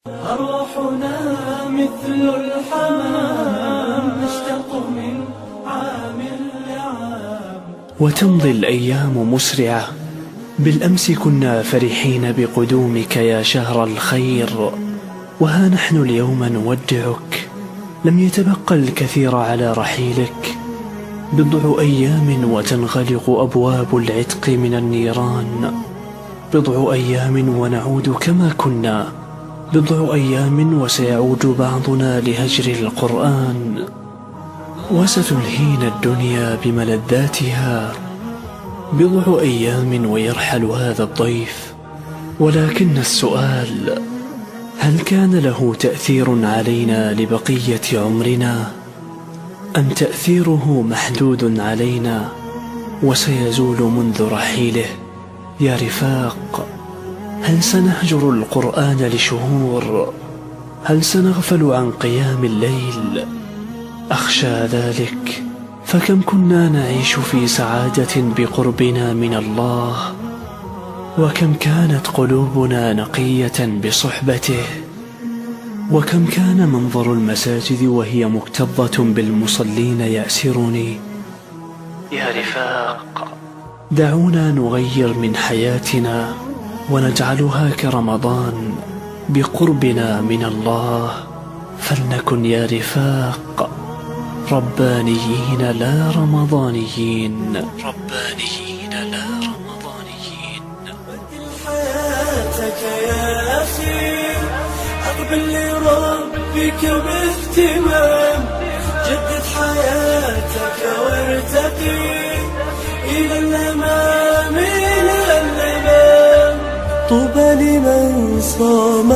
أرواحنا مثل الحمام نشتاق من عام لعام. وتمضي الأيام مسرعة، بالأمس كنا فرحين بقدومك يا شهر الخير، وها نحن اليوم نودعك، لم يتبقى الكثير على رحيلك. بضع أيام وتنغلق أبواب العتق من النيران، بضع أيام ونعود كما كنا، بضع أيام وسيعود بعضنا لهجر القرآن، وستلهينا الدنيا بملذاتها. بضع أيام ويرحل هذا الضيف، ولكن السؤال: هل كان له تأثير علينا لبقية عمرنا، أم تأثيره محدود علينا وسيزول منذ رحيله؟ يا رفاق، هل سنهجر القرآن لشهور؟ هل سنغفل عن قيام الليل؟ أخشى ذلك، فكم كنا نعيش في سعادة بقربنا من الله، وكم كانت قلوبنا نقية بصحبته، وكم كان منظر المساجد وهي مكتظة بالمصلين يأسرني. يا رفاق، دعونا نغير من حياتنا ونجعلها كرمضان بقربنا من الله، فلنكن يا رفاق ربانيين لا رمضانيين، ربانيين لا رمضانيين. بدل حياتك يا أخي، أقبل لربك باهتمام، جدد حياتك وارتقي إلى الأمام، إلى الأمام. طوبى لمن صام